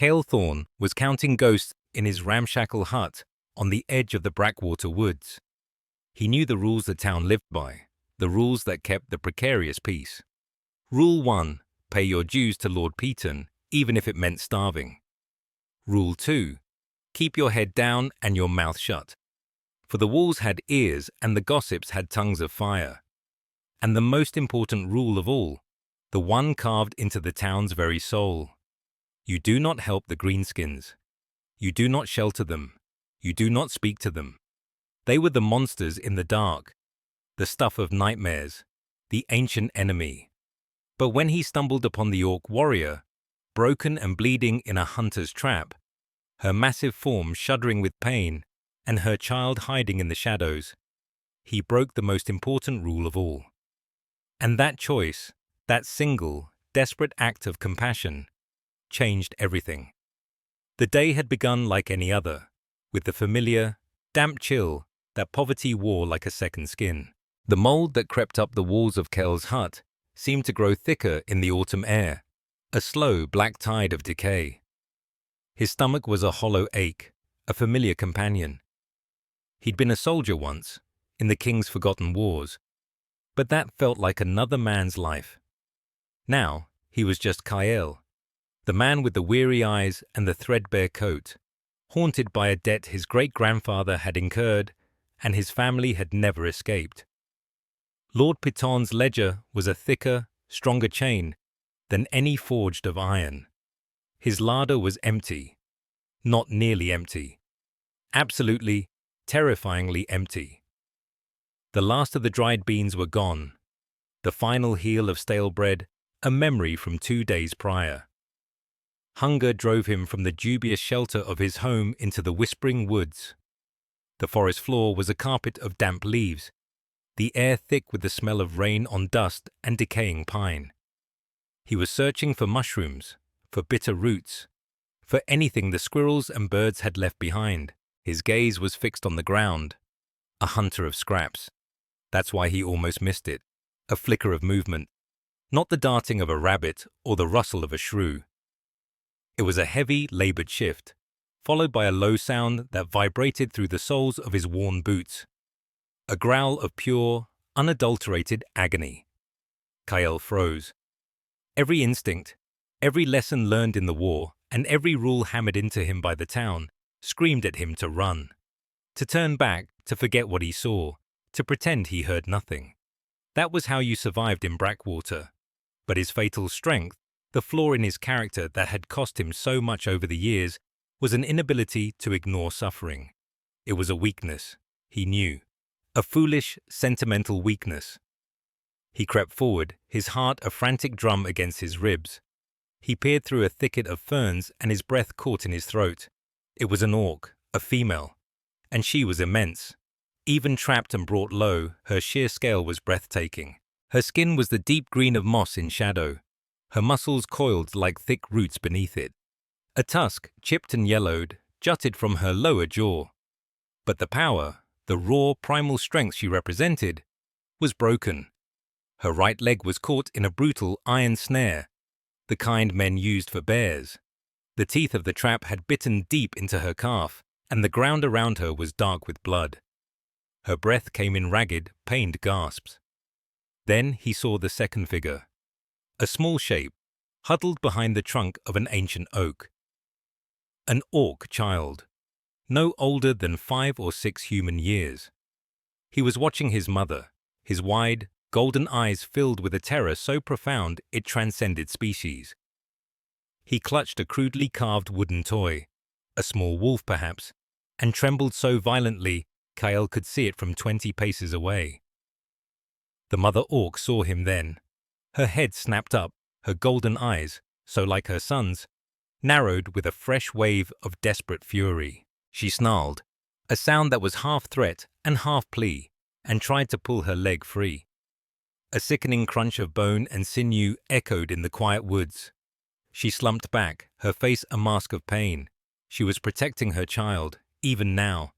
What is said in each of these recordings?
Cale Thorne was counting ghosts in his ramshackle hut on the edge of the Brackwater Woods. He knew the rules the town lived by, the rules that kept the precarious peace. Rule 1. Pay your dues to Lord Peton, even if it meant starving. Rule 2. Keep your head down and your mouth shut. For the walls had ears and the gossips had tongues of fire. And the most important rule of all, the one carved into the town's very soul. You do not help the greenskins. You do not shelter them. You do not speak to them. They were the monsters in the dark, the stuff of nightmares, the ancient enemy. But when he stumbled upon the orc warrior, broken and bleeding in a hunter's trap, her massive form shuddering with pain, and her child hiding in the shadows, he broke the most important rule of all. And that choice, that single, desperate act of compassion, changed everything. The day had begun like any other, with the familiar, damp chill that poverty wore like a second skin. The mold that crept up the walls of Cale's hut seemed to grow thicker in the autumn air, a slow black tide of decay. His stomach was a hollow ache, a familiar companion. He'd been a soldier once, in the king's forgotten wars, but that felt like another man's life. Now he was just Kyle, the man with the weary eyes and the threadbare coat, haunted by a debt his great-grandfather had incurred and his family had never escaped. Lord Piton's ledger was a thicker, stronger chain than any forged of iron. His larder was empty, not nearly empty, absolutely, terrifyingly empty. The last of the dried beans were gone, the final heel of stale bread a memory from 2 days prior. Hunger drove him from the dubious shelter of his home into the whispering woods. The forest floor was a carpet of damp leaves, the air thick with the smell of rain on dust and decaying pine. He was searching for mushrooms, for bitter roots, for anything the squirrels and birds had left behind. His gaze was fixed on the ground, a hunter of scraps. That's why he almost missed it, a flicker of movement, not the darting of a rabbit or the rustle of a shrew. It was a heavy, labored shift, followed by a low sound that vibrated through the soles of his worn boots. A growl of pure, unadulterated agony. Kyle froze. Every instinct, every lesson learned in the war, and every rule hammered into him by the town, screamed at him to run, to turn back, to forget what he saw, to pretend he heard nothing. That was how you survived in Brackwater. But his fatal strength, the flaw in his character that had cost him so much over the years, was an inability to ignore suffering. It was a weakness, he knew. A foolish, sentimental weakness. He crept forward, his heart a frantic drum against his ribs. He peered through a thicket of ferns and his breath caught in his throat. It was an orc, a female, and she was immense. Even trapped and brought low, her sheer scale was breathtaking. Her skin was the deep green of moss in shadow, her muscles coiled like thick roots beneath it. A tusk, chipped and yellowed, jutted from her lower jaw. But the power, the raw, primal strength she represented, was broken. Her right leg was caught in a brutal iron snare, the kind men used for bears. The teeth of the trap had bitten deep into her calf, and the ground around her was dark with blood. Her breath came in ragged, pained gasps. Then he saw the second figure, a small shape, huddled behind the trunk of an ancient oak. An orc child, no older than 5 or 6 human years. He was watching his mother, his wide, golden eyes filled with a terror so profound it transcended species. He clutched a crudely carved wooden toy, a small wolf perhaps, and trembled so violently Kyle could see it from 20 paces away. The mother orc saw him then. Her head snapped up, her golden eyes, so like her son's, narrowed with a fresh wave of desperate fury. She snarled, a sound that was half threat and half plea, and tried to pull her leg free. A sickening crunch of bone and sinew echoed in the quiet woods. She slumped back, her face a mask of pain. She was protecting her child, even now,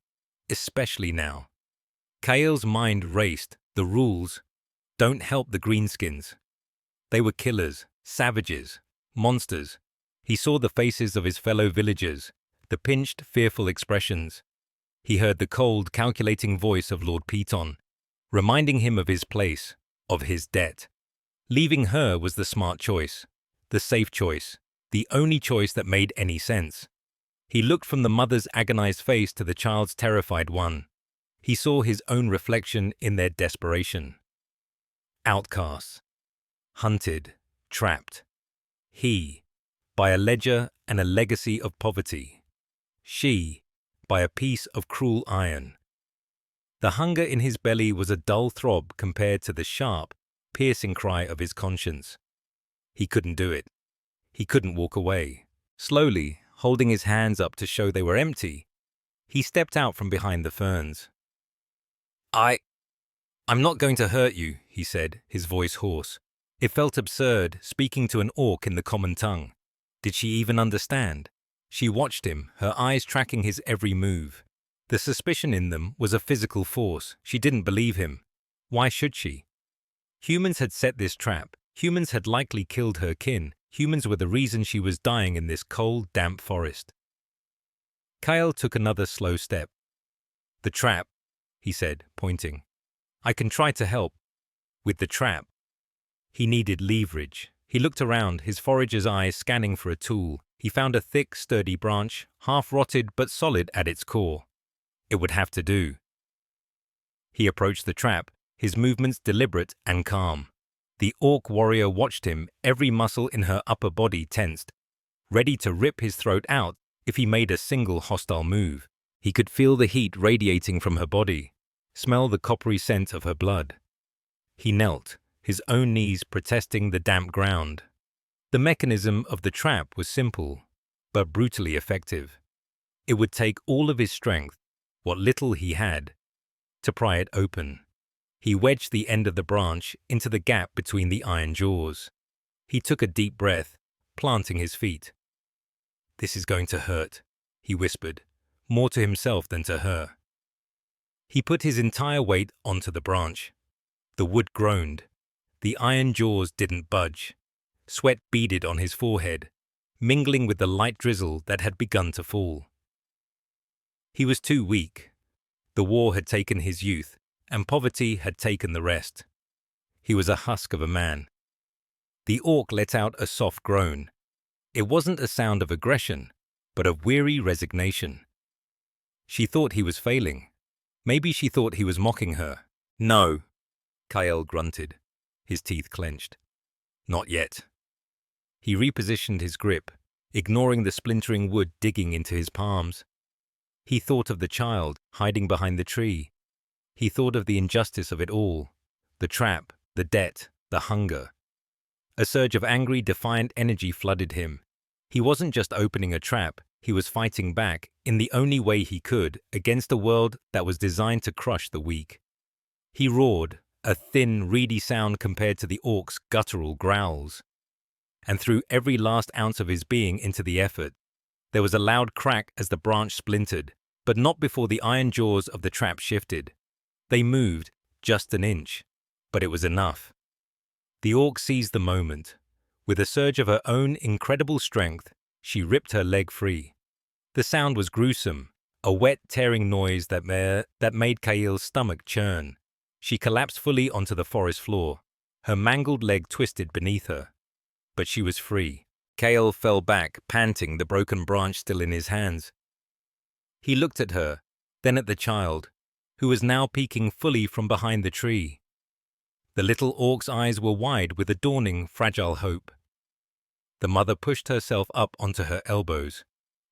especially now. Kyle's mind raced. The rules don't help the greenskins. They were killers, savages, monsters, He saw the faces of his fellow villagers, the pinched, fearful expressions. He heard the cold, calculating voice of Lord Piton, reminding him of his place, of his debt. Leaving her was the smart choice, the safe choice, the only choice that made any sense. He looked from the mother's agonized face to the child's terrified one. He saw his own reflection in their desperation. Outcasts. Hunted, trapped. He, by a ledger and a legacy of poverty. She, by a piece of cruel iron. The hunger in his belly was a dull throb compared to the sharp, piercing cry of his conscience. He couldn't do it. He couldn't walk away. Slowly, holding his hands up to show they were empty, he stepped out from behind the ferns. I'm not going to hurt you, he said, his voice hoarse. It felt absurd, speaking to an orc in the common tongue. Did she even understand? She watched him, her eyes tracking his every move. The suspicion in them was a physical force. She didn't believe him. Why should she? Humans had set this trap. Humans had likely killed her kin. Humans were the reason she was dying in this cold, damp forest. Kyle took another slow step. The trap, he said, pointing. I can try to help. With the trap. He needed leverage. He looked around, his forager's eyes scanning for a tool. He found a thick, sturdy branch, half-rotted but solid at its core. It would have to do. He approached the trap, his movements deliberate and calm. The orc warrior watched him, every muscle in her upper body tensed, ready to rip his throat out if he made a single hostile move. He could feel the heat radiating from her body, smell the coppery scent of her blood. He knelt, his own knees protesting the damp ground. The mechanism of the trap was simple, but brutally effective. It would take all of his strength, what little he had, to pry it open. He wedged the end of the branch into the gap between the iron jaws. He took a deep breath, planting his feet. This is going to hurt, he whispered, more to himself than to her. He put his entire weight onto the branch. The wood groaned. The iron jaws didn't budge. Sweat beaded on his forehead, mingling with the light drizzle that had begun to fall. He was too weak. The war had taken his youth, and poverty had taken the rest. He was a husk of a man. The orc let out a soft groan. It wasn't a sound of aggression, but of weary resignation. She thought he was failing. Maybe she thought he was mocking her. No, Kyle grunted, his teeth clenched. Not yet. He repositioned his grip, ignoring the splintering wood digging into his palms. He thought of the child hiding behind the tree. He thought of the injustice of it all, the trap, the debt, the hunger. A surge of angry, defiant energy flooded him. He wasn't just opening a trap, he was fighting back, in the only way he could, against a world that was designed to crush the weak. He roared, a thin, reedy sound compared to the orc's guttural growls. And threw every last ounce of his being into the effort. There was a loud crack as the branch splintered, but not before the iron jaws of the trap shifted. They moved, just an inch, but it was enough. The orc seized the moment. With a surge of her own incredible strength, she ripped her leg free. The sound was gruesome, a wet, tearing noise that made Kael's stomach churn. She collapsed fully onto the forest floor, her mangled leg twisted beneath her. But she was free. Kael fell back, panting, the broken branch still in his hands. He looked at her, then at the child, who was now peeking fully from behind the tree. The little orc's eyes were wide with a dawning, fragile hope. The mother pushed herself up onto her elbows.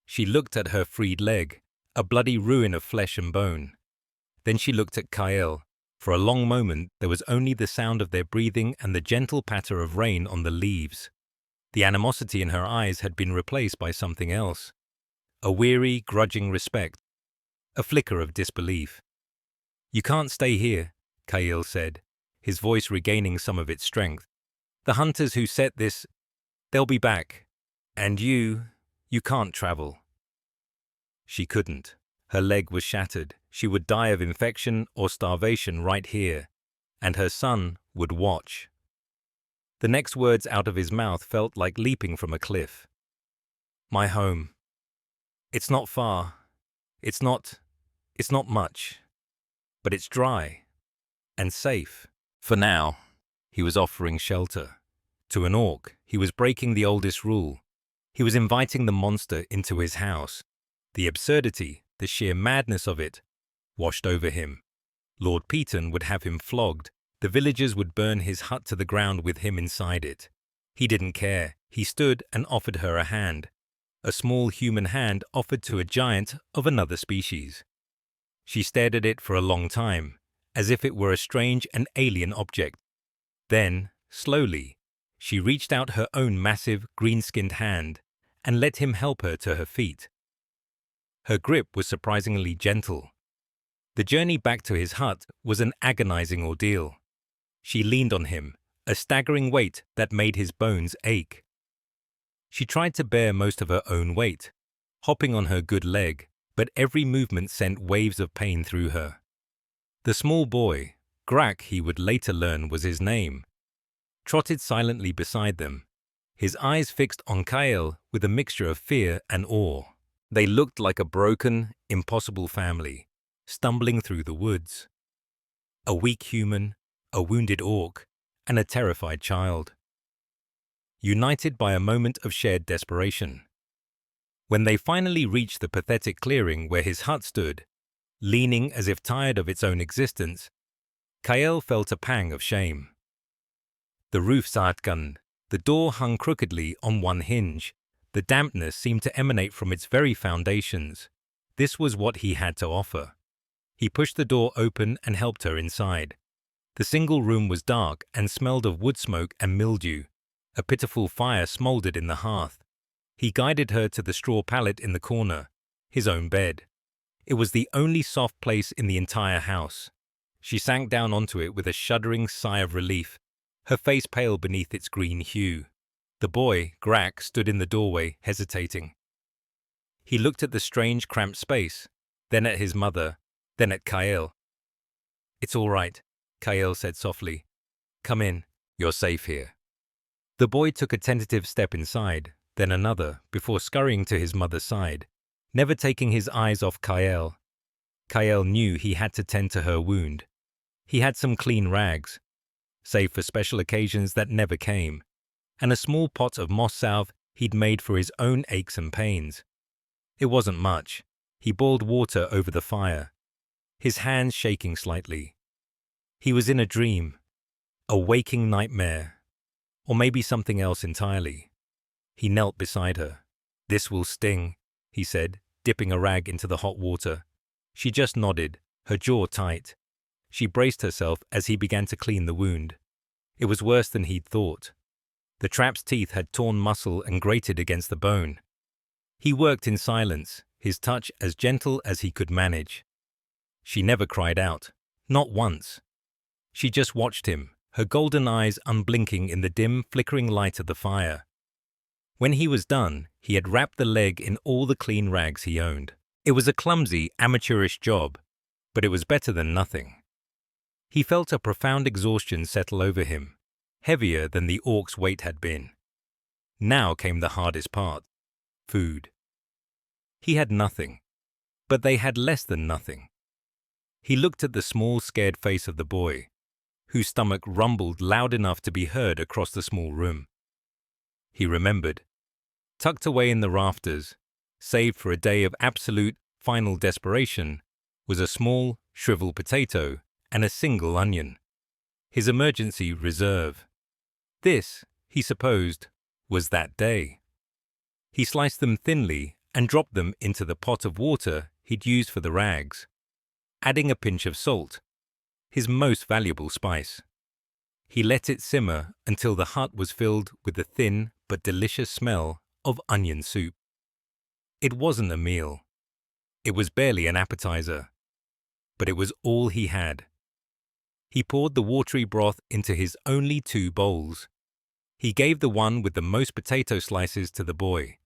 She looked at her freed leg, a bloody ruin of flesh and bone. Then she looked at Kael. For a long moment, there was only the sound of their breathing and the gentle patter of rain on the leaves. The animosity in her eyes had been replaced by something else. A weary, grudging respect. A flicker of disbelief. You can't stay here, Kael said, his voice regaining some of its strength. The hunters who set this, they'll be back. And you can't travel. She couldn't. Her leg was shattered. She would die of infection or starvation right here, and her son would watch. The next words out of his mouth felt like leaping from a cliff. My home. It's not far. It's not much. But it's dry and safe. For now, he was offering shelter. To an orc, he was breaking the oldest rule. He was inviting the monster into his house. The absurdity, the sheer madness of it, washed over him. Lord Peton would have him flogged. The villagers would burn his hut to the ground with him inside it. He didn't care. He stood and offered her a hand. A small human hand offered to a giant of another species. She stared at it for a long time, as if it were a strange and alien object. Then, slowly, she reached out her own massive, green-skinned hand and let him help her to her feet. Her grip was surprisingly gentle. The journey back to his hut was an agonizing ordeal. She leaned on him, a staggering weight that made his bones ache. She tried to bear most of her own weight, hopping on her good leg, but every movement sent waves of pain through her. The small boy, Grak he would later learn was his name, trotted silently beside them, his eyes fixed on Kael with a mixture of fear and awe. They looked like a broken, impossible family, stumbling through the woods. A weak human, a wounded orc, and a terrified child. United by a moment of shared desperation. When they finally reached the pathetic clearing where his hut stood, leaning as if tired of its own existence, Kael felt a pang of shame. The roof satkan, the door hung crookedly on one hinge. The dampness seemed to emanate from its very foundations. This was what he had to offer. He pushed the door open and helped her inside. The single room was dark and smelled of wood smoke and mildew. A pitiful fire smoldered in the hearth. He guided her to the straw pallet in the corner, his own bed. It was the only soft place in the entire house. She sank down onto it with a shuddering sigh of relief, her face pale beneath its green hue. The boy, Grak, stood in the doorway, hesitating. He looked at the strange, cramped space, then at his mother, then at Kael. "It's all right," Kael said softly. "Come in. You're safe here." The boy took a tentative step inside, then another, before scurrying to his mother's side, never taking his eyes off Kael. Kael knew he had to tend to her wound. He had some clean rags, save for special occasions that never came, and a small pot of moss salve he'd made for his own aches and pains. It wasn't much. He boiled water over the fire, his hands shaking slightly. He was in a dream, a waking nightmare, or maybe something else entirely. He knelt beside her. "This will sting," he said, dipping a rag into the hot water. She just nodded, her jaw tight. She braced herself as he began to clean the wound. It was worse than he'd thought. The trap's teeth had torn muscle and grated against the bone. He worked in silence, his touch as gentle as he could manage. She never cried out, not once. She just watched him, her golden eyes unblinking in the dim, flickering light of the fire. When he was done, he had wrapped the leg in all the clean rags he owned. It was a clumsy, amateurish job, but it was better than nothing. He felt a profound exhaustion settle over him, heavier than the orc's weight had been. Now came the hardest part: food. He had nothing, but they had less than nothing. He looked at the small, scared face of the boy, whose stomach rumbled loud enough to be heard across the small room. He remembered. Tucked away in the rafters, saved for a day of absolute, final desperation, was a small, shriveled potato and a single onion. His emergency reserve. This, he supposed, was that day. He sliced them thinly and dropped them into the pot of water he'd used for the rags, adding a pinch of salt, his most valuable spice. He let it simmer until the hut was filled with the thin but delicious smell of onion soup. It wasn't a meal. It was barely an appetizer, but it was all he had. He poured the watery broth into his only 2 bowls. He gave the one with the most potato slices to the boy.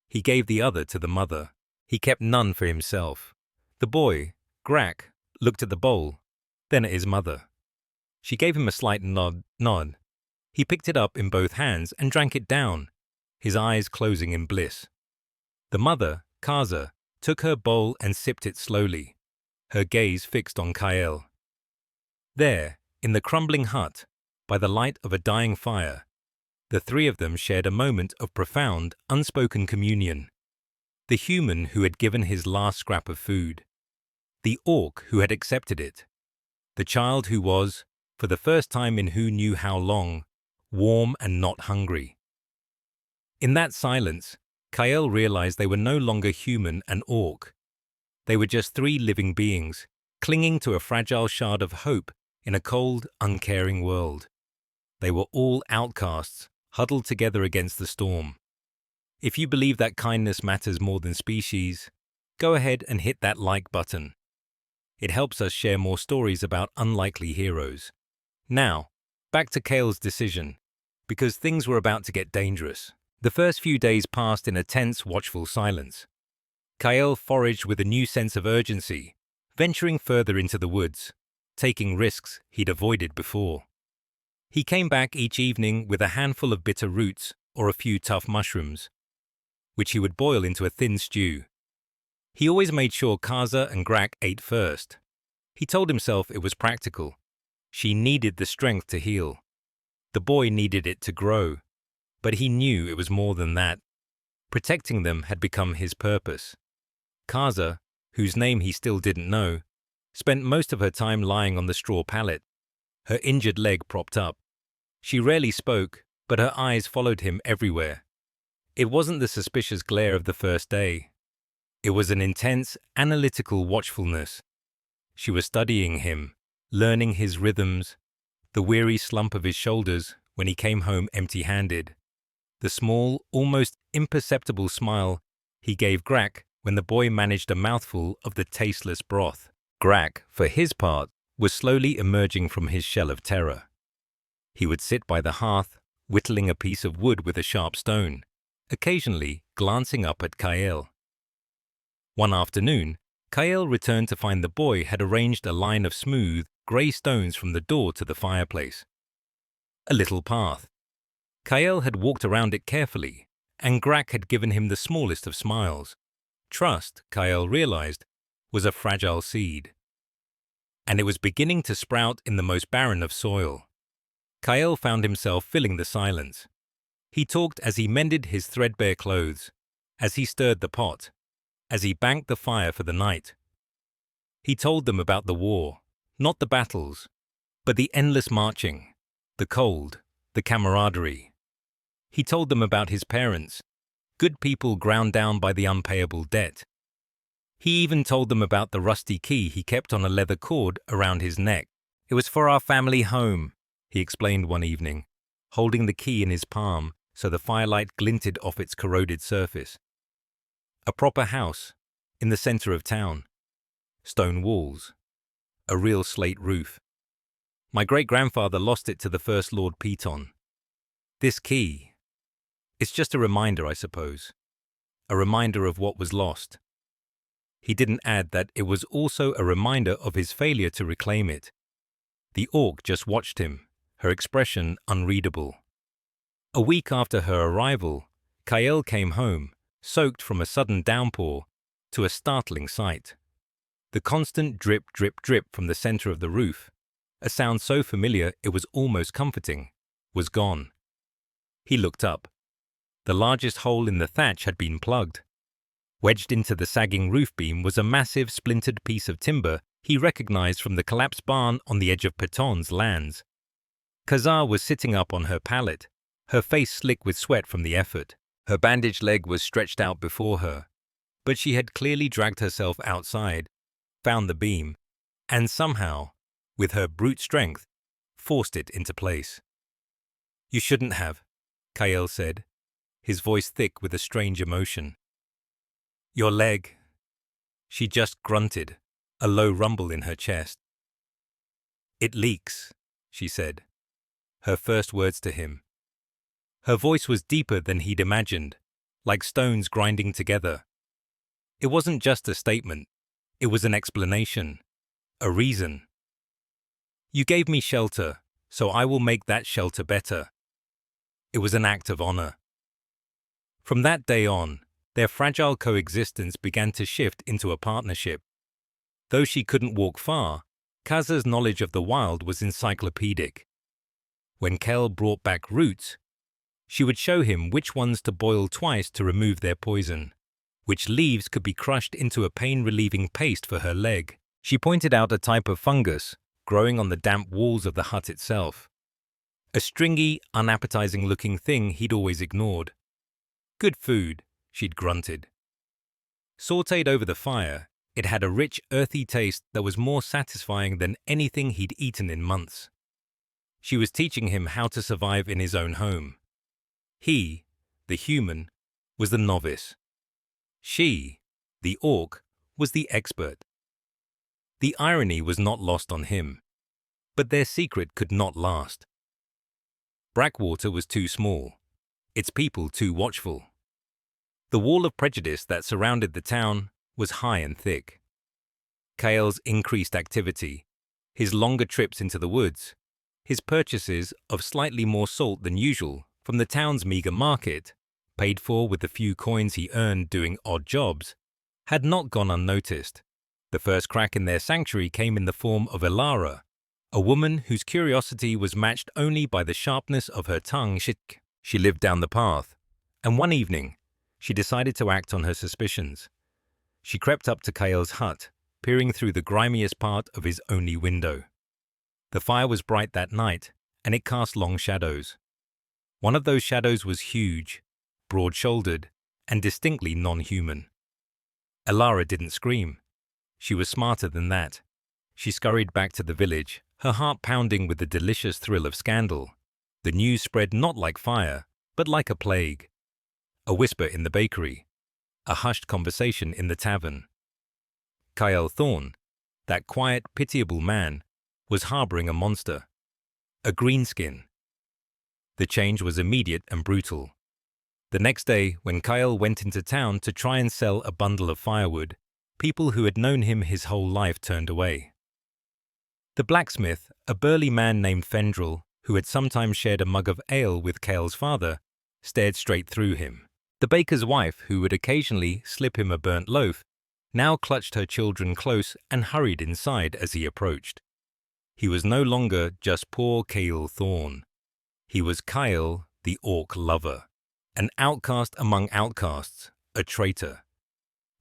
He gave the other to the mother. He kept none for himself. The boy, Grak, looked at the bowl, then at his mother. She gave him a slight nod. He picked it up in both hands and drank it down, his eyes closing in bliss. The mother, Kaza, took her bowl and sipped it slowly, her gaze fixed on Kael. There, in the crumbling hut, by the light of a dying fire, the three of them shared a moment of profound, unspoken communion. The human who had given his last scrap of food. The orc who had accepted it. The child who was, for the first time in who knew how long, warm and not hungry. In that silence, Kael realized they were no longer human and orc. They were just three living beings, clinging to a fragile shard of hope in a cold, uncaring world. They were all outcasts, huddled together against the storm. If you believe that kindness matters more than species, go ahead and hit that like button. It helps us share more stories about unlikely heroes. Now, back to Kael's decision, because things were about to get dangerous. The first few days passed in a tense, watchful silence. Kael foraged with a new sense of urgency, venturing further into the woods, taking risks he'd avoided before. He came back each evening with a handful of bitter roots or a few tough mushrooms, which he would boil into a thin stew. He always made sure Kaza and Grak ate first. He told himself it was practical. She needed the strength to heal. The boy needed it to grow. But he knew it was more than that. Protecting them had become his purpose. Kaza, whose name he still didn't know, spent most of her time lying on the straw pallet, her injured leg propped up. She rarely spoke, but her eyes followed him everywhere. It wasn't the suspicious glare of the first day. It was an intense, analytical watchfulness. She was studying him, learning his rhythms, the weary slump of his shoulders when he came home empty-handed, the small, almost imperceptible smile he gave Grak when the boy managed a mouthful of the tasteless broth. Grak, for his part, was slowly emerging from his shell of terror. He would sit by the hearth, whittling a piece of wood with a sharp stone, occasionally glancing up at Kael. One afternoon, Kael returned to find the boy had arranged a line of smooth, grey stones from the door to the fireplace. A little path. Kael had walked around it carefully, and Grak had given him the smallest of smiles. Trust, Kael realized, was a fragile seed. And it was beginning to sprout in the most barren of soil. Kael found himself filling the silence. He talked as he mended his threadbare clothes, as he stirred the pot, as he banked the fire for the night. He told them about the war, not the battles, but the endless marching, the cold, the camaraderie. He told them about his parents, good people ground down by the unpayable debt. He even told them about the rusty key he kept on a leather cord around his neck. It was for our family home, he explained one evening, holding the key in his palm so the firelight glinted off its corroded surface. A proper house, in the center of town. Stone walls. A real slate roof. My great-grandfather lost it to the First Lord Piton. This key, it's just a reminder, I suppose. A reminder of what was lost. He didn't add that it was also a reminder of his failure to reclaim it. The orc just watched him, her expression unreadable. A week after her arrival, Kael came home, soaked from a sudden downpour, to a startling sight. The constant drip, drip, drip from the center of the roof, a sound so familiar it was almost comforting, was gone. He looked up. The largest hole in the thatch had been plugged. Wedged into the sagging roof beam was a massive splintered piece of timber he recognized from the collapsed barn on the edge of Piton's lands. Kaza was sitting up on her pallet, her face slick with sweat from the effort. Her bandaged leg was stretched out before her, but she had clearly dragged herself outside, found the beam, and somehow, with her brute strength, forced it into place. "You shouldn't have," Kael said, his voice thick with a strange emotion. "Your leg." She just grunted, a low rumble in her chest. "It leaks," she said, her first words to him. Her voice was deeper than he'd imagined, like stones grinding together. It wasn't just a statement, it was an explanation, a reason. "You gave me shelter, so I will make that shelter better." It was an act of honor. From that day on, Their fragile coexistence began to shift into a partnership. Though she couldn't walk far, Kaza's knowledge of the wild was encyclopedic. When Kel brought back roots, she would show him which ones to boil twice to remove their poison, which leaves could be crushed into a pain-relieving paste for her leg. She pointed out a type of fungus growing on the damp walls of the hut itself. A stringy, unappetizing-looking thing he'd always ignored. Good food, she'd grunted. Sautéed over the fire, it had a rich, earthy taste that was more satisfying than anything he'd eaten in months. She was teaching him how to survive in his own home. He, the human, was the novice. She, the orc, was the expert. The irony was not lost on him, but their secret could not last. Brackwater was too small, its people too watchful. The wall of prejudice that surrounded the town was high and thick. Kael's increased activity, his longer trips into the woods, his purchases of slightly more salt than usual from the town's meager market, paid for with the few coins he earned doing odd jobs, had not gone unnoticed. The first crack in their sanctuary came in the form of Elara, a woman whose curiosity was matched only by the sharpness of her tongue. She lived down the path, and one evening, she decided to act on her suspicions. She crept up to Kael's hut, peering through the grimiest part of his only window. The fire was bright that night, and it cast long shadows. One of those shadows was huge, broad-shouldered, and distinctly non-human. Elara didn't scream. She was smarter than that. She scurried back to the village, her heart pounding with the delicious thrill of scandal. The news spread not like fire, but like a plague. A whisper in the bakery, a hushed conversation in the tavern. Kael Thorne, that quiet, pitiable man, was harboring a monster, a greenskin. The change was immediate and brutal. The next day, when Kael went into town to try and sell a bundle of firewood, people who had known him his whole life turned away. The blacksmith, a burly man named Fendril, who had sometimes shared a mug of ale with Kael's father, stared straight through him. The baker's wife, who would occasionally slip him a burnt loaf, now clutched her children close and hurried inside as he approached. He was no longer just poor Kael Thorne. He was Kael, the orc lover, an outcast among outcasts, a traitor.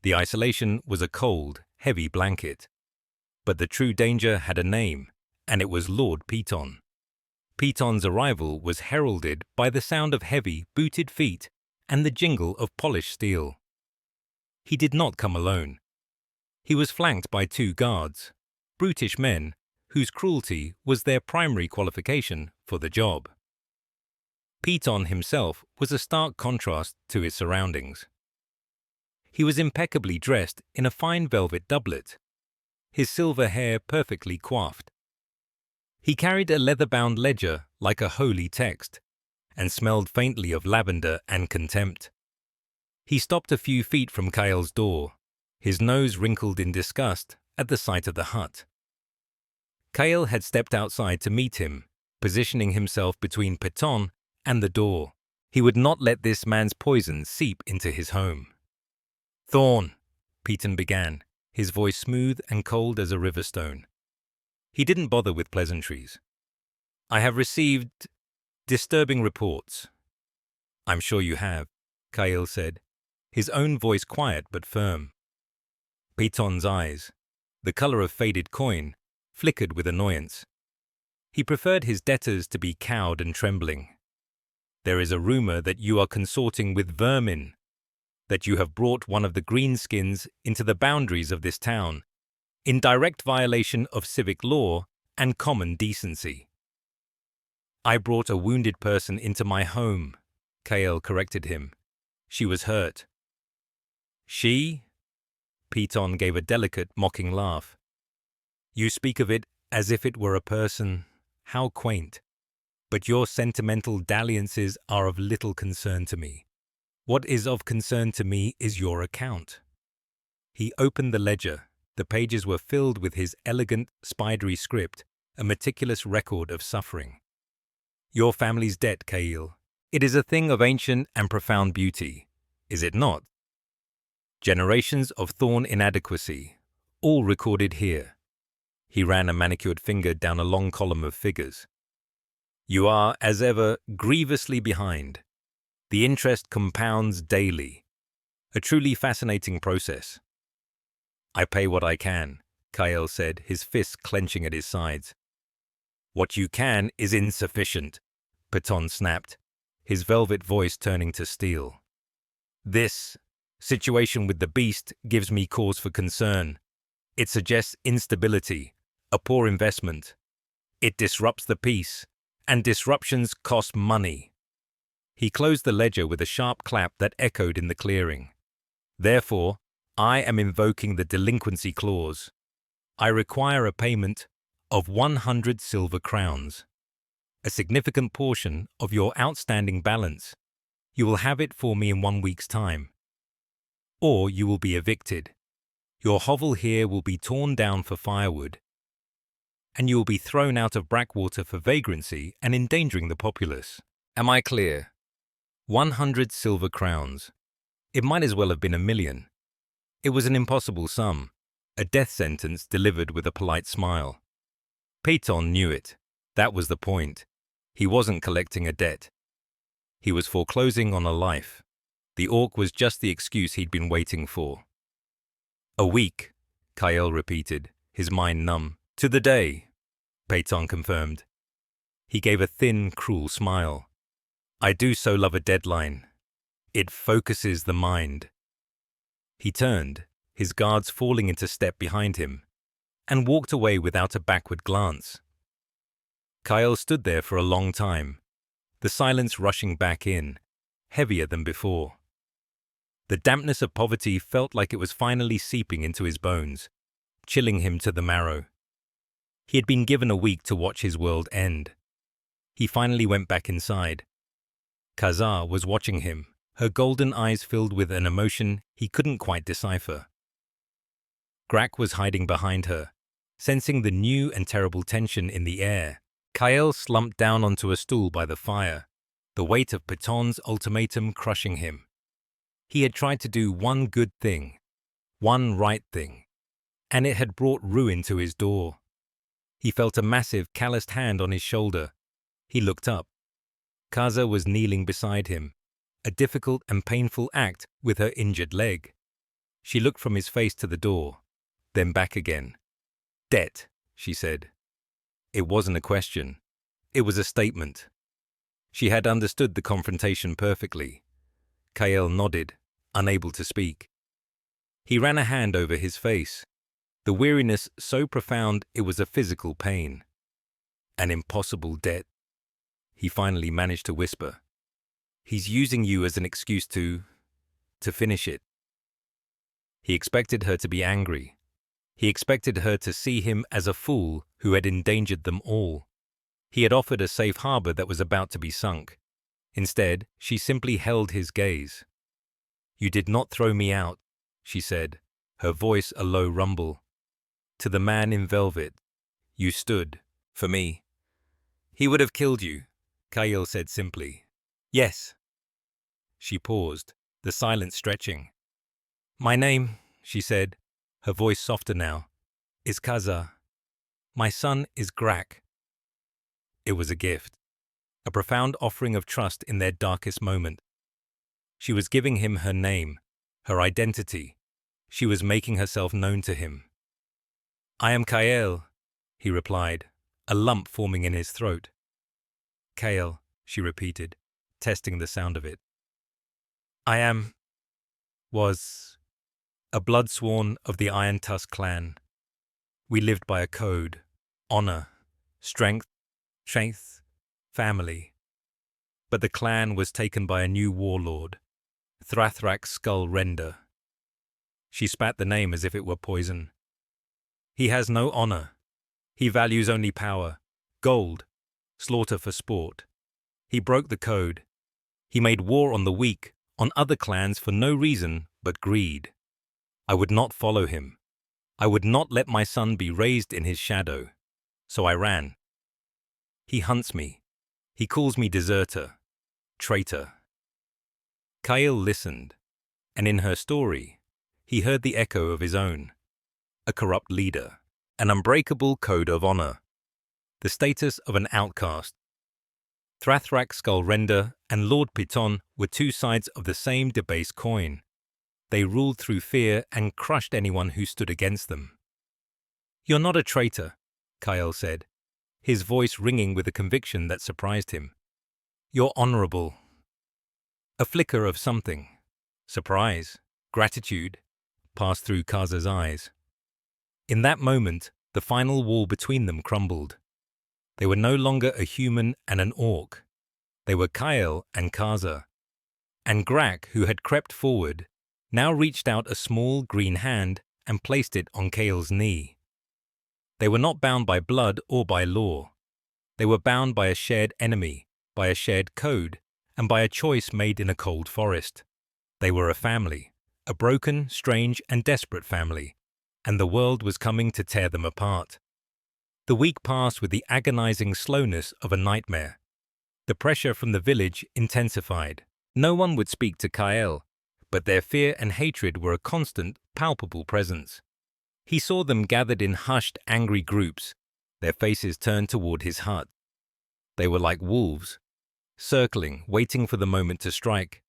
The isolation was a cold, heavy blanket. But the true danger had a name, and it was Lord Piton. Piton's arrival was heralded by the sound of heavy, booted feet and the jingle of polished steel. He did not come alone. He was flanked by 2 guards, brutish men whose cruelty was their primary qualification for the job. Piton himself was a stark contrast to his surroundings. He was impeccably dressed in a fine velvet doublet, his silver hair perfectly coiffed. He carried a leather-bound ledger like a holy text, and smelled faintly of lavender and contempt. He stopped a few feet from Kael's door, his nose wrinkled in disgust at the sight of the hut. Kael had stepped outside to meet him, positioning himself between Piton and the door. He would not let this man's poison seep into his home. "Thorne," Piton began, his voice smooth and cold as a river stone. He didn't bother with pleasantries. "I have received disturbing reports." "I'm sure you have," Kael said, his own voice quiet but firm. Piton's eyes, the color of faded coin, flickered with annoyance. He preferred his debtors to be cowed and trembling. "There is a rumor that you are consorting with vermin, that you have brought one of the greenskins into the boundaries of this town, in direct violation of civic law and common decency." "I brought a wounded person into my home," Kael corrected him. "She was hurt." "She?" Piton gave a delicate, mocking laugh. "You speak of it as if it were a person. How quaint. But your sentimental dalliances are of little concern to me. What is of concern to me is your account." He opened the ledger. The pages were filled with his elegant, spidery script, a meticulous record of suffering. "Your family's debt, Kael. It is a thing of ancient and profound beauty, is it not?" Generations of thorn inadequacy, all recorded here. He ran a manicured finger down a long column of figures. You are, as ever, grievously behind. The interest compounds daily. A truly fascinating process. I pay what I can, Kael said, his fists clenching at his sides. What you can is insufficient, Paton snapped, his velvet voice turning to steel. This situation with the beast gives me cause for concern. It suggests instability, a poor investment. It disrupts the peace, and disruptions cost money. He closed the ledger with a sharp clap that echoed in the clearing. Therefore, I am invoking the delinquency clause. I require a payment of 100 silver crowns, a significant portion of your outstanding balance. You will have it for me in 1 week's time. Or you will be evicted. Your hovel here will be torn down for firewood, and you will be thrown out of Brackwater for vagrancy and endangering the populace. Am I clear? 100 silver crowns. It might as well have been 1,000,000. It was an impossible sum, a death sentence delivered with a polite smile. Paton knew it. That was the point. He wasn't collecting a debt. He was foreclosing on a life. The orc was just the excuse he'd been waiting for. A week, Kael repeated, his mind numb. To the day, Paton confirmed. He gave a thin, cruel smile. I do so love a deadline. It focuses the mind. He turned, his guards falling into step behind him, and walked away without a backward glance. Kael stood there for a long time, the silence rushing back in, heavier than before. The dampness of poverty felt like it was finally seeping into his bones, chilling him to the marrow. He had been given a week to watch his world end. He finally went back inside. Kazar was watching him, her golden eyes filled with an emotion he couldn't quite decipher. Grak was hiding behind her, sensing the new and terrible tension in the air. Kael slumped down onto a stool by the fire, the weight of Paton's ultimatum crushing him. He had tried to do one good thing, one right thing, and it had brought ruin to his door. He felt a massive, calloused hand on his shoulder. He looked up. Kaza was kneeling beside him, a difficult and painful act with her injured leg. She looked from his face to the door, then back again. Debt, she said. It wasn't a question. It was a statement. She had understood the confrontation perfectly. Kael nodded, unable to speak. He ran a hand over his face, the weariness so profound it was a physical pain. An impossible debt. He finally managed to whisper. He's using you as an excuse to finish it. He expected her to be angry. He expected her to see him as a fool who had endangered them all. He had offered a safe harbor that was about to be sunk. Instead, she simply held his gaze. You did not throw me out, she said, her voice a low rumble. To the man in velvet, you stood, for me. He would have killed you, Kael said simply. Yes. She paused, the silence stretching. My name, she said, her voice softer now, is Kaza. My son is Grak. It was a gift, a profound offering of trust in their darkest moment. She was giving him her name, her identity. She was making herself known to him. I am Kael, he replied, a lump forming in his throat. Kael, she repeated, testing the sound of it. I was a blood-sworn of the Iron Tusk clan. We lived by a code, honor, strength, family. But the clan was taken by a new warlord, Thrathrak Skull Render. She spat the name as if it were poison. He has no honor. He values only power, gold, slaughter for sport. He broke the code. He made war on the weak, on other clans for no reason but greed. I would not follow him. I would not let my son be raised in his shadow. So I ran. He hunts me. He calls me deserter, traitor. Kael listened, and in her story, he heard the echo of his own. A corrupt leader. An unbreakable code of honor. The status of an outcast. Thrathrak Skullrender and Lord Piton were two sides of the same debased coin. They ruled through fear and crushed anyone who stood against them. "You're not a traitor," Kyle said, his voice ringing with a conviction that surprised him. "You're honorable." A flicker of something, surprise, gratitude, passed through Kaza's eyes. In that moment, the final wall between them crumbled. They were no longer a human and an orc. They were Kyle and Kaza. And Grak, who had crept forward, now reached out a small green hand and placed it on Kale's knee. They were not bound by blood or by law. They were bound by a shared enemy, by a shared code, and by a choice made in a cold forest. They were a family, a broken, strange, and desperate family, and the world was coming to tear them apart. The week passed with the agonizing slowness of a nightmare. The pressure from the village intensified. No one would speak to Kyle, but their fear and hatred were a constant, palpable presence. He saw them gathered in hushed, angry groups, their faces turned toward his hut. They were like wolves, circling, waiting for the moment to strike.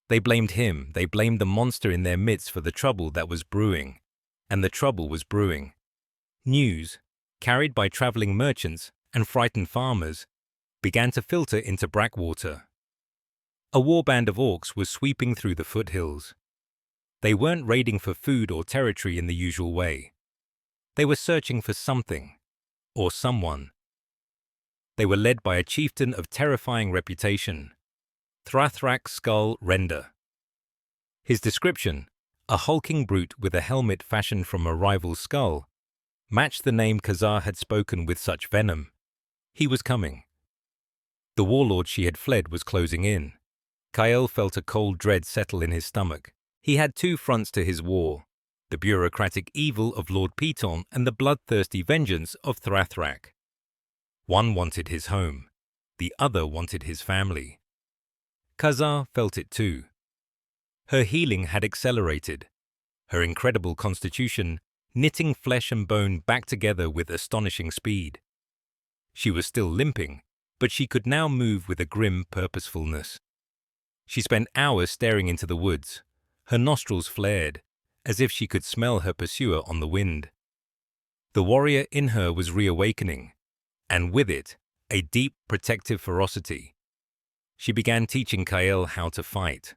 They blamed him, they blamed the monster in their midst for the trouble that was brewing. And the trouble was brewing. News, carried by traveling merchants and frightened farmers, began to filter into Brackwater. A warband of orcs was sweeping through the foothills. They weren't raiding for food or territory in the usual way. They were searching for something, or someone. They were led by a chieftain of terrifying reputation, Thrathrak Skullrender. His description, a hulking brute with a helmet fashioned from a rival's skull, matched the name Kazar had spoken with such venom. He was coming. The warlord she had fled was closing in. Kyle felt a cold dread settle in his stomach. He had two fronts to his war, the bureaucratic evil of Lord Piton and the bloodthirsty vengeance of Thrathrak. One wanted his home, the other wanted his family. Kazar felt it too. Her healing had accelerated, her incredible constitution knitting flesh and bone back together with astonishing speed. She was still limping, but she could now move with a grim purposefulness. She spent hours staring into the woods. Her nostrils flared, as if she could smell her pursuer on the wind. The warrior in her was reawakening, and with it, a deep, protective ferocity. She began teaching Kyle how to fight.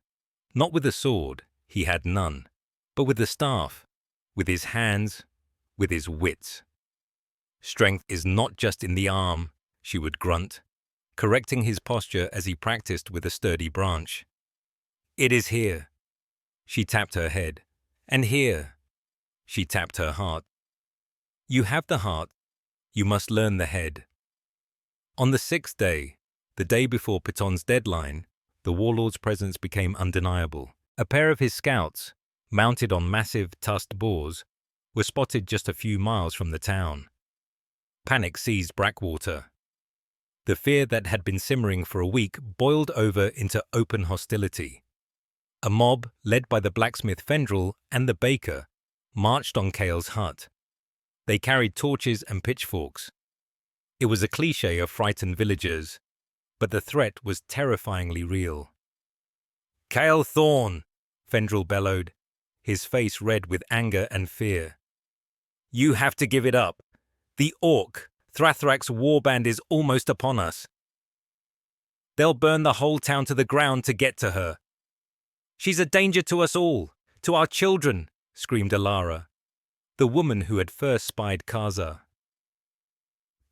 Not with a sword, he had none, but with the staff, with his hands, with his wits. "Strength is not just in the arm," she would grunt, correcting his posture as he practiced with a sturdy branch. "It is here." She tapped her head. "And here." She tapped her heart. "You have the heart. You must learn the head." On the 6th day, the day before Piton's deadline, the warlord's presence became undeniable. A pair of his scouts, mounted on massive, tusked boars, were spotted just a few miles from the town. Panic seized Brackwater. The fear that had been simmering for a week boiled over into open hostility. A mob, led by the blacksmith Fendril and the baker, marched on Kale's hut. They carried torches and pitchforks. It was a cliché of frightened villagers, but the threat was terrifyingly real. "Kale Thorn!" Fendril bellowed, his face red with anger and fear. "You have to give it up. The orc, Thrathrak's warband, is almost upon us. They'll burn the whole town to the ground to get to her. She's a danger to us all, to our children," screamed Alara, the woman who had first spied Kaza.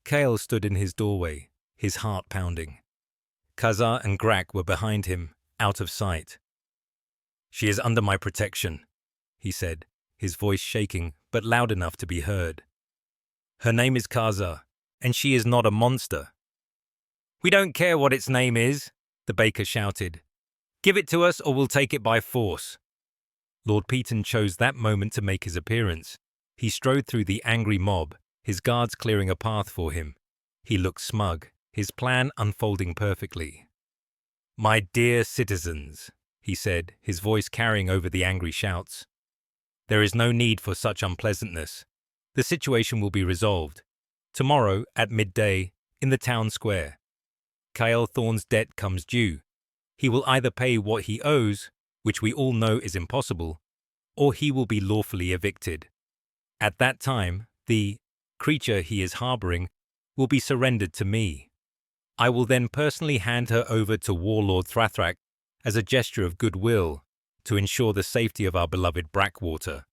Kale stood in his doorway, his heart pounding. Kaza and Grak were behind him, out of sight. "She is under my protection," he said, his voice shaking but loud enough to be heard. "Her name is Kaza, and she is not a monster." "We don't care what its name is," the baker shouted. "Give it to us or we'll take it by force." Lord Piton chose that moment to make his appearance. He strode through the angry mob, his guards clearing a path for him. He looked smug, his plan unfolding perfectly. "My dear citizens," he said, his voice carrying over the angry shouts. There is no need for such unpleasantness. The situation will be resolved. Tomorrow, at midday, in the town square. Kyle Thorne's debt comes due. He will either pay what he owes, which we all know is impossible, or he will be lawfully evicted. At that time, the creature he is harboring will be surrendered to me. I will then personally hand her over to Warlord Thrathrak as a gesture of goodwill to ensure the safety of our beloved Brackwater.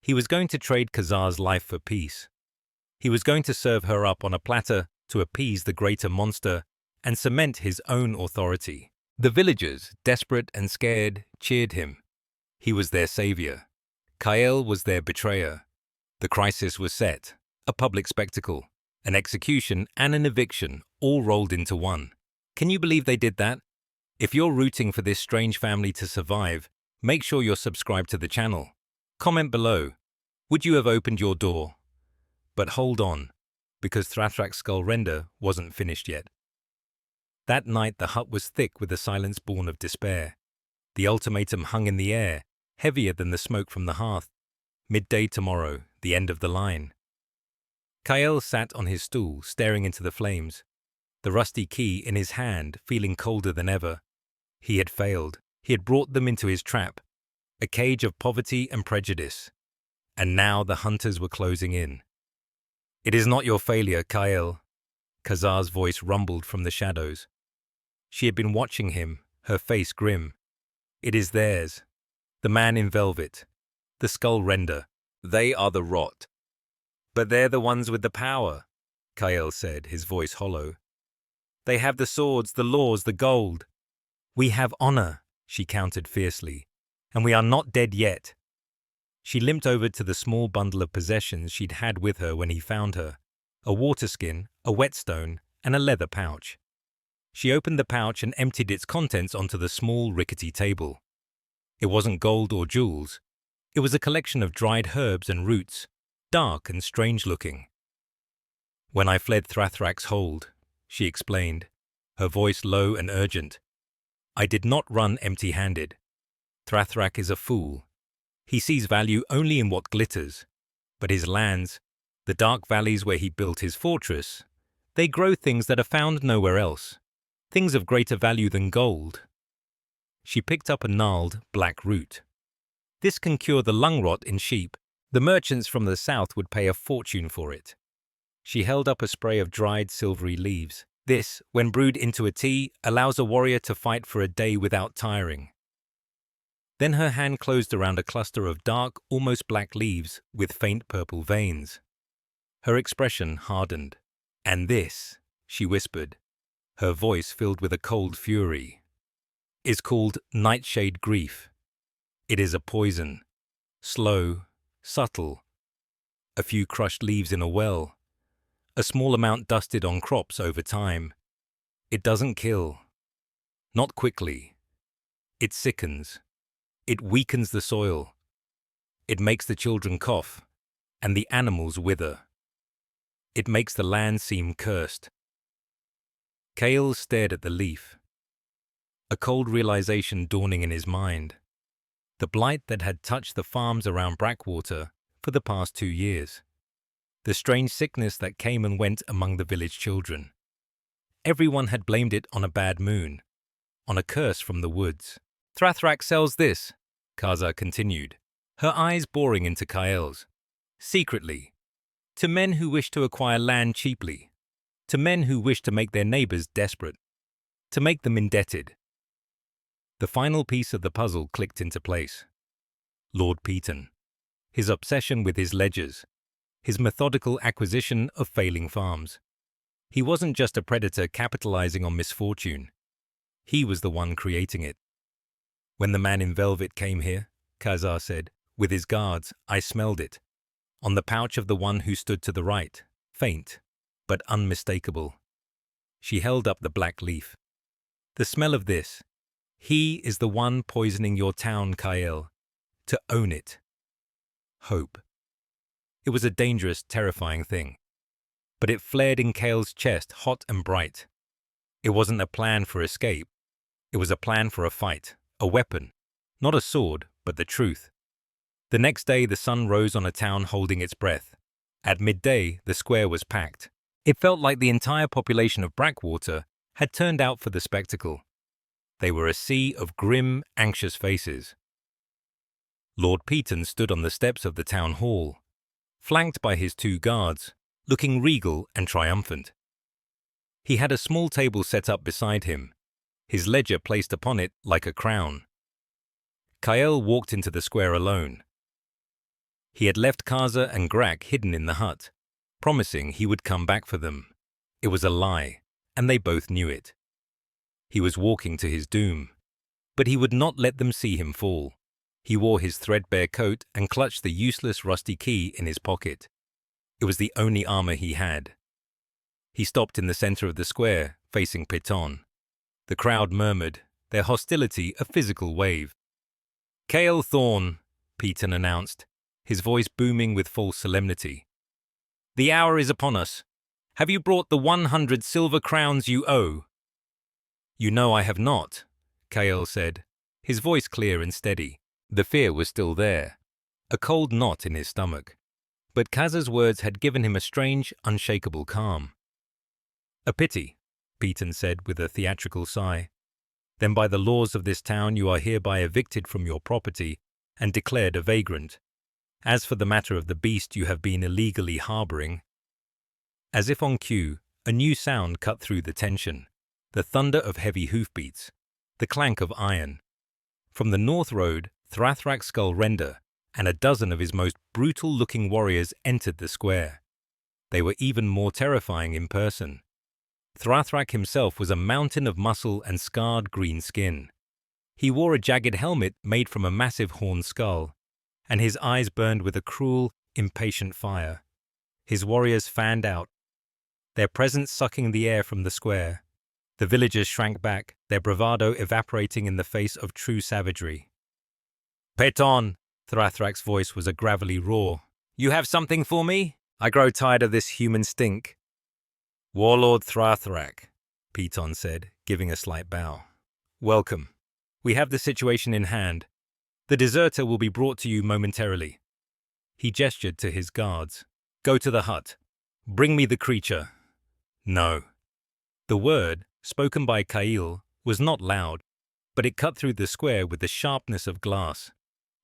He was going to trade Khazar's life for peace. He was going to serve her up on a platter to appease the greater monster and cement his own authority. The villagers, desperate and scared, cheered him. He was their savior. Kyle was their betrayer. The crisis was set, a public spectacle, an execution and an eviction all rolled into one. Can you believe they did that? If you're rooting for this strange family to survive, make sure you're subscribed to the channel. Comment below. Would you have opened your door? But hold on, because Thrathrak's skull render wasn't finished yet. That night the hut was thick with the silence born of despair. The ultimatum hung in the air, heavier than the smoke from the hearth. Midday tomorrow, the end of the line. Kyle sat on his stool, staring into the flames, the rusty key in his hand, feeling colder than ever. He had failed. He had brought them into his trap, a cage of poverty and prejudice. And now the hunters were closing in. It is not your failure, Kyle. Khazar's voice rumbled from the shadows. She had been watching him, her face grim. It is theirs. The man in velvet. The skull render. They are the rot. But they're the ones with the power, Kyle said, his voice hollow. They have the swords, the laws, the gold. We have honor, she countered fiercely, and we are not dead yet. She limped over to the small bundle of possessions she'd had with her when he found her, a water skin, a whetstone, and a leather pouch. She opened the pouch and emptied its contents onto the small, rickety table. It wasn't gold or jewels. It was a collection of dried herbs and roots, dark and strange-looking. When I fled Thrathrak's hold, she explained, her voice low and urgent, I did not run empty-handed. Thrathrak is a fool. He sees value only in what glitters, but his lands, the dark valleys where he built his fortress, they grow things that are found nowhere else, things of greater value than gold. She picked up a gnarled, black root. This can cure the lung rot in sheep. The merchants from the south would pay a fortune for it. She held up a spray of dried, silvery leaves. This, when brewed into a tea, allows a warrior to fight for a day without tiring. Then her hand closed around a cluster of dark, almost black leaves with faint purple veins. Her expression hardened. And this, she whispered, her voice filled with a cold fury, is called nightshade grief. It is a poison, slow, subtle. A few crushed leaves in a well, a small amount dusted on crops over time. It doesn't kill. Not quickly. It sickens. It weakens the soil. It makes the children cough, and the animals wither. It makes the land seem cursed. Kale stared at the leaf, a cold realization dawning in his mind. The blight that had touched the farms around Brackwater for the past 2 years. The strange sickness that came and went among the village children. Everyone had blamed it on a bad moon, on a curse from the woods. Thrathrak sells this, Khazar continued, her eyes boring into Kyle's. Secretly. To men who wish to acquire land cheaply. To men who wish to make their neighbors desperate. To make them indebted. The final piece of the puzzle clicked into place. Lord Peton. His obsession with his ledgers. His methodical acquisition of failing farms. He wasn't just a predator capitalizing on misfortune. He was the one creating it. When the man in velvet came here, Khazar said, with his guards, I smelled it. On the pouch of the one who stood to the right, faint, but unmistakable. She held up the black leaf. The smell of this. He is the one poisoning your town, Kyle. To own it. Hope. It was a dangerous, terrifying thing. But it flared in Kale's chest, hot and bright. It wasn't a plan for escape. It was a plan for a fight, a weapon. Not a sword, but the truth. The next day, the sun rose on a town holding its breath. At midday, the square was packed. It felt like the entire population of Brackwater had turned out for the spectacle. They were a sea of grim, anxious faces. Lord Peton stood on the steps of the town hall, flanked by his 2 guards, looking regal and triumphant. He had a small table set up beside him, his ledger placed upon it like a crown. Kyle walked into the square alone. He had left Kaza and Grak hidden in the hut, promising he would come back for them. It was a lie, and they both knew it. He was walking to his doom, but he would not let them see him fall. He wore his threadbare coat and clutched the useless rusty key in his pocket. It was the only armor he had. He stopped in the center of the square, facing Piton. The crowd murmured, their hostility a physical wave. "Cale Thorn," Piton announced, his voice booming with false solemnity. "The hour is upon us. Have you brought the 100 silver crowns you owe?" "You know I have not," Cale said, his voice clear and steady. The fear was still there, a cold knot in his stomach. But Kaza's words had given him a strange, unshakable calm. "A pity," Piton said with a theatrical sigh. "Then by the laws of this town you are hereby evicted from your property and declared a vagrant. As for the matter of the beast you have been illegally harboring—" As if on cue, a new sound cut through the tension, the thunder of heavy hoofbeats, the clank of iron. From the north road, Thrathrak Skullrender and a dozen of his most brutal-looking warriors entered the square. They were even more terrifying in person. Thrathrak himself was a mountain of muscle and scarred green skin. He wore a jagged helmet made from a massive horned skull, and his eyes burned with a cruel, impatient fire. His warriors fanned out, their presence sucking the air from the square. The villagers shrank back, their bravado evaporating in the face of true savagery. "Peton!" Thrathrak's voice was a gravelly roar. "You have something for me? I grow tired of this human stink." "Warlord Thrathrak," Piton said, giving a slight bow. "Welcome. We have the situation in hand. The deserter will be brought to you momentarily." He gestured to his guards. "Go to the hut. Bring me the creature." "No." The word, spoken by Kyle, was not loud, but it cut through the square with the sharpness of glass.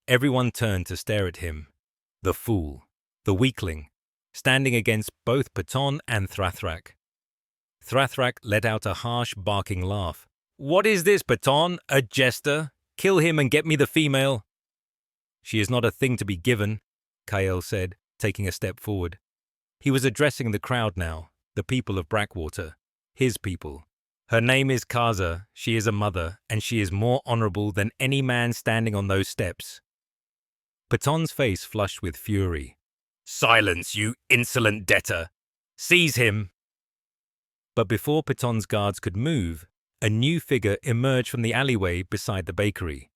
Everyone turned to stare at him. The fool, the weakling, standing against both Piton and Thrathrak. Thrathrak let out a harsh, barking laugh. "What is this, Piton? A jester? Kill him and get me the female." "She is not a thing to be given," Kyle said, taking a step forward. He was addressing the crowd now, the people of Brackwater, his people. "Her name is Kaza, she is a mother, and she is more honorable than any man standing on those steps." Piton's face flushed with fury. "Silence, you insolent debtor! Seize him!" But before Piton's guards could move, a new figure emerged from the alleyway beside the bakery.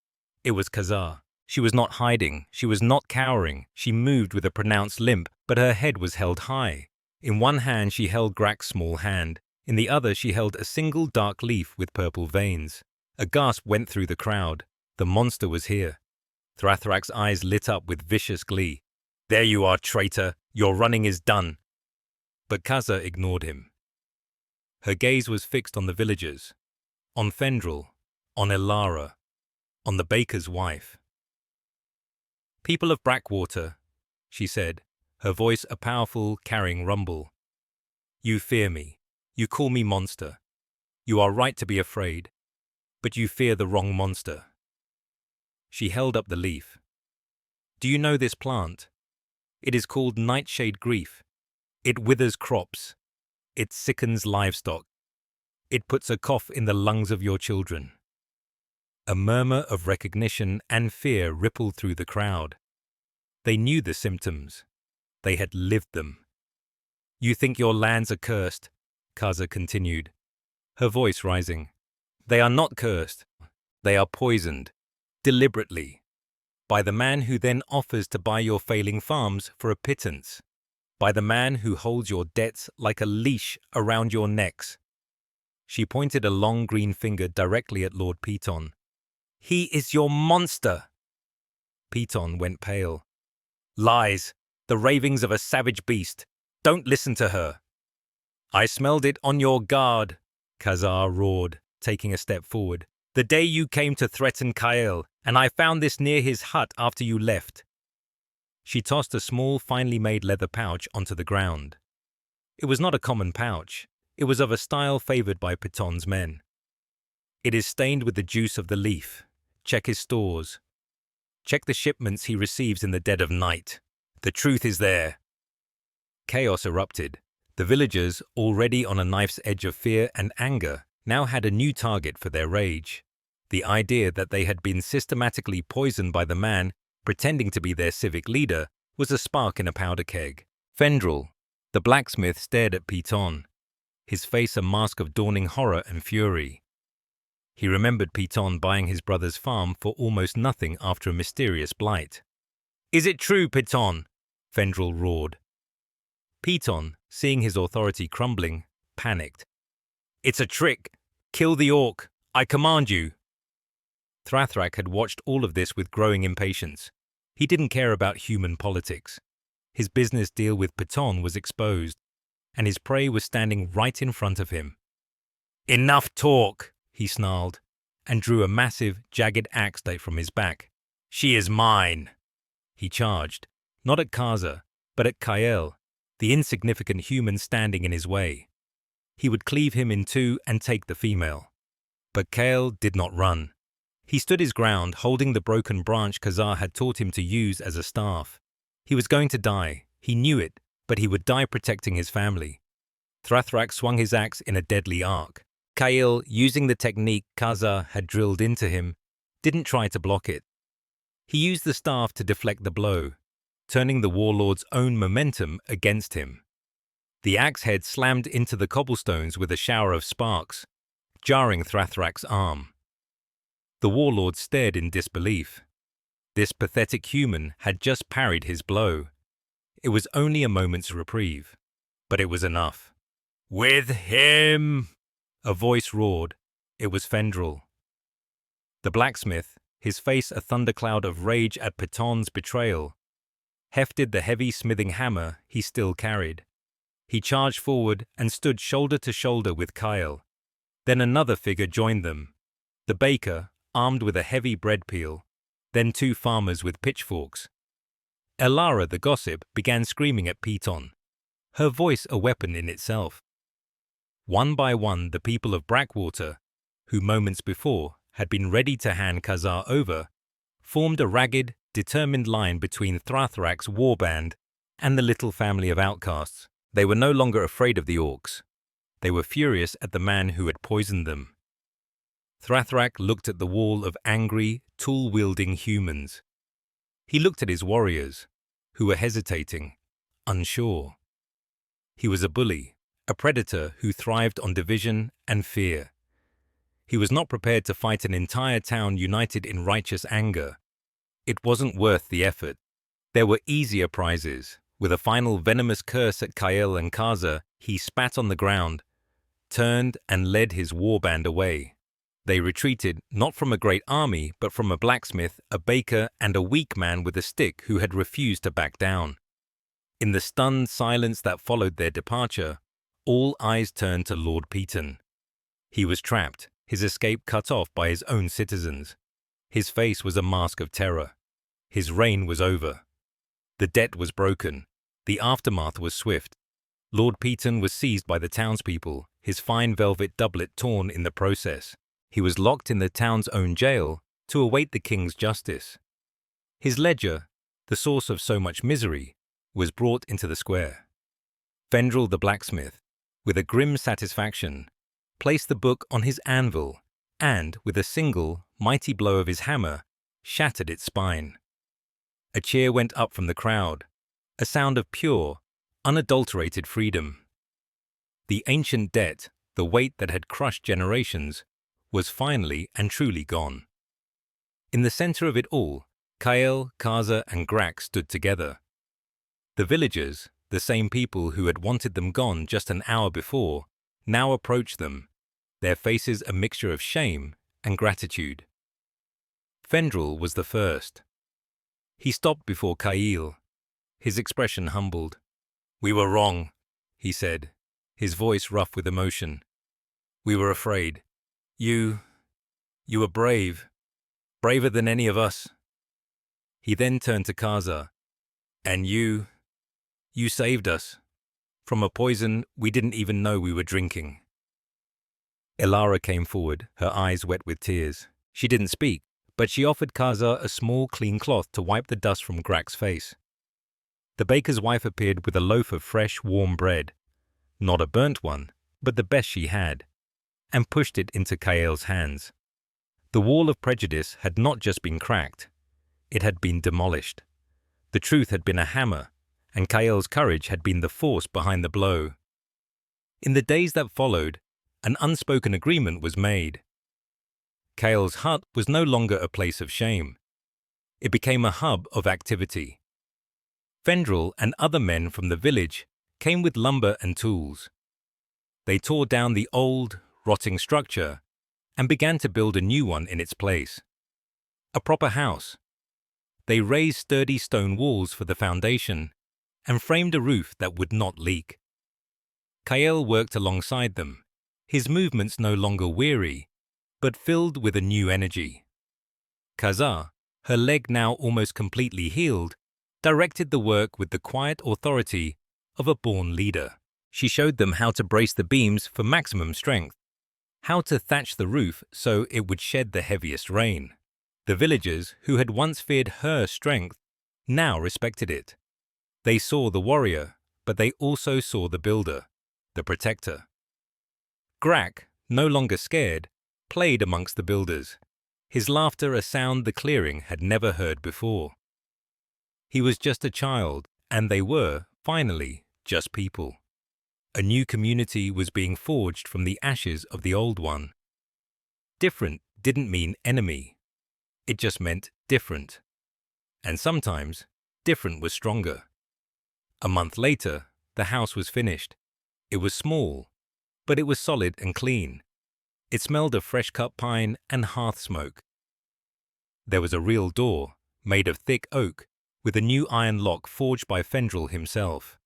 It was Kaza. She was not hiding, she was not cowering, she moved with a pronounced limp, but her head was held high. In one hand she held Grak's small hand, in the other she held a single dark leaf with purple veins. A gasp went through the crowd. The monster was here. Thrathrak's eyes lit up with vicious glee. "There you are, traitor! Your running is done!" But Kaza ignored him. Her gaze was fixed on the villagers, on Fendril, on Elara, on the baker's wife. "People of Brackwater," she said, her voice a powerful, carrying rumble. "You fear me. You call me monster. You are right to be afraid, but you fear the wrong monster." She held up the leaf. "Do you know this plant? It is called nightshade grief. It withers crops. It sickens livestock. It puts a cough in the lungs of your children." A murmur of recognition and fear rippled through the crowd. They knew the symptoms. They had lived them. "You think your lands are cursed," Kaza continued, her voice rising. "They are not cursed. They are poisoned, deliberately, by the man who then offers to buy your failing farms for a pittance, by the man who holds your debts like a leash around your necks." She pointed a long green finger directly at Lord Piton. "He is your monster!" Piton went pale. Lies! The ravings of a savage beast. Don't listen to her. I smelled it on your guard, Khazar roared, taking a step forward. The day you came to threaten Kael, and I found this near his hut after you left. She tossed a small, finely made leather pouch onto the ground. It was not a common pouch. It was of a style favored by Piton's men. It is stained with the juice of the leaf. Check his stores. Check the shipments he receives in the dead of night. The truth is there. Chaos erupted. The villagers, already on a knife's edge of fear and anger, now had a new target for their rage. The idea that they had been systematically poisoned by the man pretending to be their civic leader was a spark in a powder keg. Fendrel, the blacksmith, stared at Piton, his face a mask of dawning horror and fury. He remembered Piton buying his brother's farm for almost nothing after a mysterious blight. "Is it true, Piton?" Fendrel roared. Piton, seeing his authority crumbling, panicked. "It's a trick! Kill the orc! I command you!" Thrathrak had watched all of this with growing impatience. He didn't care about human politics. His business deal with Piton was exposed, and his prey was standing right in front of him. "Enough talk!" he snarled, and drew a massive, jagged axe from his back. "She is mine!" He charged, not at Kaza, but at Kael, the insignificant human standing in his way. He would cleave him in two and take the female. But Kael did not run. He stood his ground, holding the broken branch Khazar had taught him to use as a staff. He was going to die. He knew it, but he would die protecting his family. Thrathrak swung his axe in a deadly arc. Kael, using the technique Khazar had drilled into him, didn't try to block it. He used the staff to deflect the blow, turning the warlord's own momentum against him. The axe head slammed into the cobblestones with a shower of sparks, jarring Thrathrak's arm. The warlord stared in disbelief. This pathetic human had just parried his blow. It was only a moment's reprieve, but it was enough. "With him!" a voice roared. It was Fendrel. The blacksmith, his face a thundercloud of rage at Piton's betrayal, hefted the heavy smithing hammer he still carried. He charged forward and stood shoulder to shoulder with Kael. Then another figure joined them. The baker, armed with a heavy bread peel, then two farmers with pitchforks. Elara, the gossip, began screaming at Piton, her voice a weapon in itself. One by one, the people of Brackwater, who moments before had been ready to hand Khazar over, formed a ragged, determined line between Thrathrak's warband and the little family of outcasts. They were no longer afraid of the orcs. They were furious at the man who had poisoned them. Thrathrak looked at the wall of angry, tool-wielding humans. He looked at his warriors, who were hesitating, unsure. He was a bully, a predator who thrived on division and fear. He was not prepared to fight an entire town united in righteous anger. It wasn't worth the effort. There were easier prizes. With a final venomous curse at Kael and Kaza, he spat on the ground, turned and led his warband away. They retreated not from a great army, but from a blacksmith, a baker, and a weak man with a stick who had refused to back down. In the stunned silence that followed their departure, all eyes turned to Lord Piton. He was trapped, his escape cut off by his own citizens. His face was a mask of terror. His reign was over. The debt was broken. The aftermath was swift. Lord Piton was seized by the townspeople, his fine velvet doublet torn in the process. He was locked in the town's own jail to await the king's justice. His ledger, the source of so much misery, was brought into the square. Fendrel the blacksmith, with a grim satisfaction, placed the book on his anvil and, with a single, mighty blow of his hammer, shattered its spine. A cheer went up from the crowd, a sound of pure, unadulterated freedom. The ancient debt, the weight that had crushed generations, was finally and truly gone. In the center of it all, Kael, Kaza, and Grak stood together. The villagers, the same people who had wanted them gone just an hour before, now approached them, their faces a mixture of shame and gratitude. Fendrel was the first. He stopped before Kail, his expression humbled. "We were wrong," he said, his voice rough with emotion. "We were afraid. You were brave, braver than any of us." He then turned to Kaza. "And you saved us from a poison we didn't even know we were drinking." Elara came forward, her eyes wet with tears. She didn't speak, but she offered Kaza a small clean cloth to wipe the dust from Grak's face. The baker's wife appeared with a loaf of fresh, warm bread, not a burnt one, but the best she had, and pushed it into Kael's hands. The wall of prejudice had not just been cracked, it had been demolished. The truth had been a hammer, and Kael's courage had been the force behind the blow. In the days that followed, an unspoken agreement was made. Kael's hut was no longer a place of shame. It became a hub of activity. Fendril and other men from the village came with lumber and tools. They tore down the old, rotting structure and began to build a new one in its place. A proper house. They raised sturdy stone walls for the foundation and framed a roof that would not leak. Kael worked alongside them, his movements no longer weary, but filled with a new energy. Kaza, her leg now almost completely healed, directed the work with the quiet authority of a born leader. She showed them how to brace the beams for maximum strength, how to thatch the roof so it would shed the heaviest rain. The villagers, who had once feared her strength, now respected it. They saw the warrior, but they also saw the builder, the protector. Grak, no longer scared, played amongst the builders, his laughter a sound the clearing had never heard before. He was just a child, and they were, finally, just people. A new community was being forged from the ashes of the old one. Different didn't mean enemy. It just meant different. And sometimes, different was stronger. A month later, the house was finished. It was small, but it was solid and clean. It smelled of fresh-cut pine and hearth smoke. There was a real door, made of thick oak, with a new iron lock forged by Fendril himself.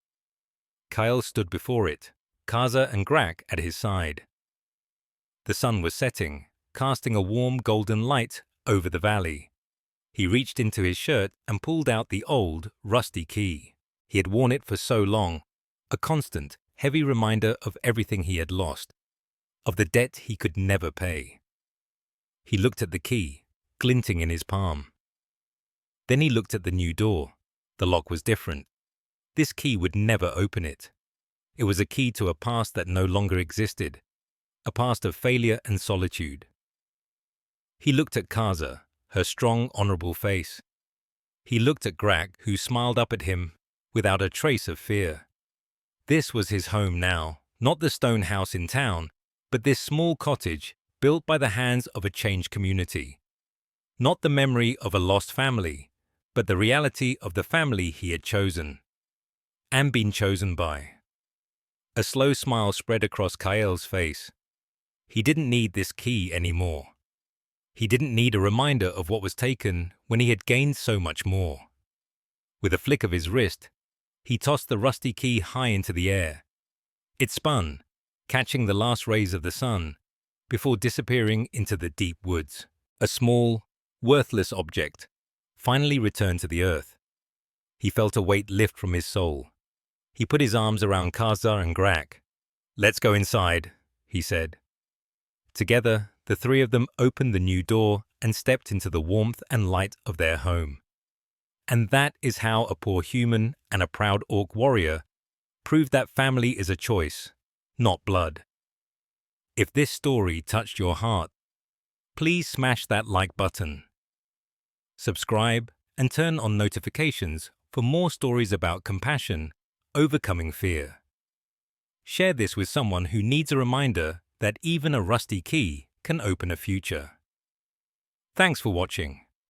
Kael stood before it, Kaza and Grak at his side. The sun was setting, casting a warm golden light over the valley. He reached into his shirt and pulled out the old, rusty key. He had worn it for so long, a constant, heavy reminder of everything he had lost, of the debt he could never pay. He looked at the key, glinting in his palm. Then he looked at the new door. The lock was different. This key would never open it. It was a key to a past that no longer existed, a past of failure and solitude. He looked at Kaza, her strong, honorable face. He looked at Grak, who smiled up at him without a trace of fear. This was his home now, not the stone house in town, but this small cottage built by the hands of a changed community. Not the memory of a lost family, but the reality of the family he had chosen, and been chosen by. A slow smile spread across Kael's face. He didn't need this key anymore. He didn't need a reminder of what was taken when he had gained so much more. With a flick of his wrist, he tossed the rusty key high into the air. It spun, catching the last rays of the sun, before disappearing into the deep woods. A small, worthless object finally returned to the earth. He felt a weight lift from his soul. He put his arms around Kaza and Grak. "Let's go inside," he said. Together, the three of them opened the new door and stepped into the warmth and light of their home. And that is how a poor human and a proud orc warrior proved that family is a choice, not blood. If this story touched your heart, please smash that like button. Subscribe and turn on notifications for more stories about compassion, overcoming fear. Share this with someone who needs a reminder that even a rusty key can open a future. Thanks for watching.